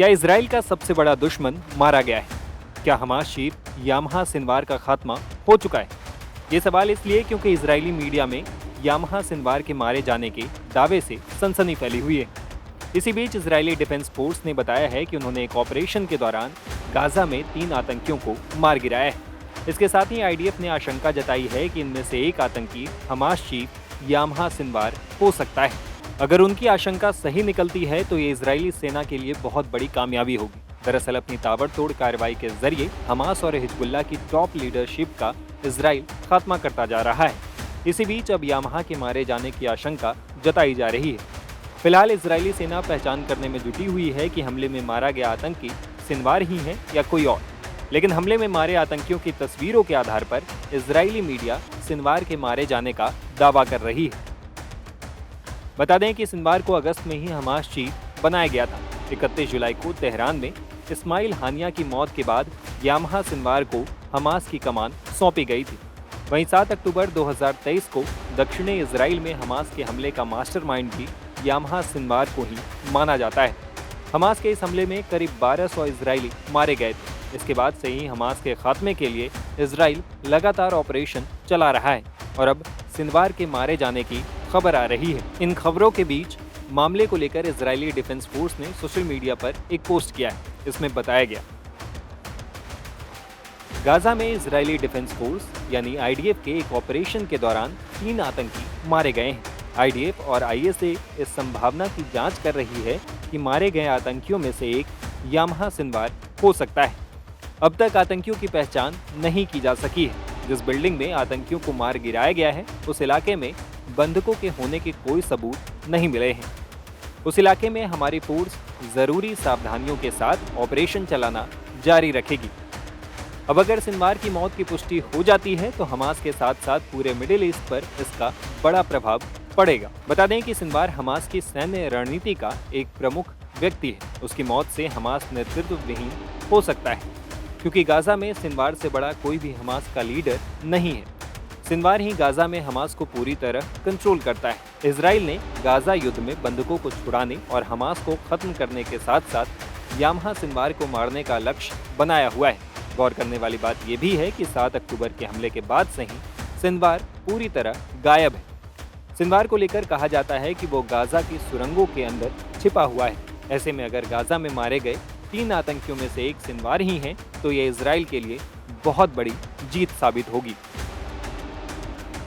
क्या इजराइल का सबसे बड़ा दुश्मन मारा गया है? क्या हमास चीफ यामाहा सिनवार का खात्मा हो चुका है? ये सवाल इसलिए क्योंकि इजरायली मीडिया में यामाहा सिनवार के मारे जाने के दावे से सनसनी फैली हुई है। इसी बीच इजरायली डिफेंस फोर्स ने बताया है कि उन्होंने एक ऑपरेशन के दौरान गाजा में 3 आतंकियों को मार गिराया है। इसके साथ ही आईडीएफ ने आशंका जताई है कि इनमें से एक आतंकी हमास चीफ यामाहा सिनवार हो सकता है। अगर उनकी आशंका सही निकलती है तो ये इजरायली सेना के लिए बहुत बड़ी कामयाबी होगी। दरअसल अपनी ताबड़तोड़ कार्रवाई के जरिए हमास और हिजबुल्लाह की टॉप लीडरशिप का इजराइल खात्मा करता जा रहा है। इसी बीच अब यामाहा के मारे जाने की आशंका जताई जा रही है। फिलहाल इजरायली सेना पहचान करने में जुटी हुई है कि हमले में मारा गया आतंकी सिनवार ही है या कोई और। लेकिन हमले में मारे आतंकियों की तस्वीरों के आधार पर इजरायली मीडिया सिनवार के मारे जाने का दावा कर रही है। बता दें कि सिनवार को अगस्त में ही हमास चीफ बनाया गया था। 31 जुलाई को तेहरान में इस्माइल हानिया की मौत के बाद यामाहा सिनवार को हमास की कमान सौंपी गई थी। वहीं 7 अक्टूबर 2023 को दक्षिणी इजराइल में हमास के हमले का मास्टरमाइंड भी यामाहा सिनवार को ही माना जाता है। हमास के इस हमले में करीब 1200 इजरायली मारे गए थे। इसके बाद से ही हमास के खात्मे के लिए इजराइल लगातार ऑपरेशन चला रहा है और अब सिनवार के मारे जाने की खबर आ रही है। इन खबरों के बीच मामले को लेकर इजरायली डिफेंस फोर्स ने सोशल मीडिया पर एक पोस्ट किया है। इसमें बताया गया, गाजा में इजरायली डिफेंस फोर्स यानी आईडीएफ के एक ऑपरेशन के दौरान 3 आतंकी मारे गए हैं। आईडीएफ और आईएसए इस संभावना की जांच कर रही है कि मारे गए आतंकियों में से एक यामाहा सिनवार हो सकता है। अब तक आतंकियों की पहचान नहीं की जा सकी है। जिस बिल्डिंग में आतंकियों को मार गिराया गया है उस इलाके में बंधकों के होने के कोई सबूत नहीं मिले हैं। उस इलाके में हमारी फोर्स जरूरी सावधानियों के साथ ऑपरेशन चलाना जारी रखेगी। अब अगर सिनवार की मौत की पुष्टि हो जाती है तो हमास के साथ साथ पूरे मिडिल ईस्ट पर इसका बड़ा प्रभाव पड़ेगा। बता दें कि सिनवार हमास की सैन्य रणनीति का एक प्रमुख व्यक्ति है। उसकी मौत से हमास नेतृत्व विहीन हो सकता है क्योंकि गाजा में सिनवार से बड़ा कोई भी हमास का लीडर नहीं है। सिनवार ही गाजा में हमास को पूरी तरह कंट्रोल करता है। इजराइल ने गाजा युद्ध में बंधकों को छुड़ाने और हमास को खत्म करने के साथ साथ यामाहा सिनवार को मारने का लक्ष्य बनाया हुआ है। गौर करने वाली बात यह भी है कि 7 अक्टूबर के हमले के बाद से ही सिनवार पूरी तरह गायब है। सिनवार को लेकर कहा जाता है कि वो गाजा की सुरंगों के अंदर छिपा हुआ है। ऐसे में अगर गाजा में मारे गए 3 आतंकियों में से एक सिनवार ही हैं तो ये इजराइल के लिए बहुत बड़ी जीत साबित होगी।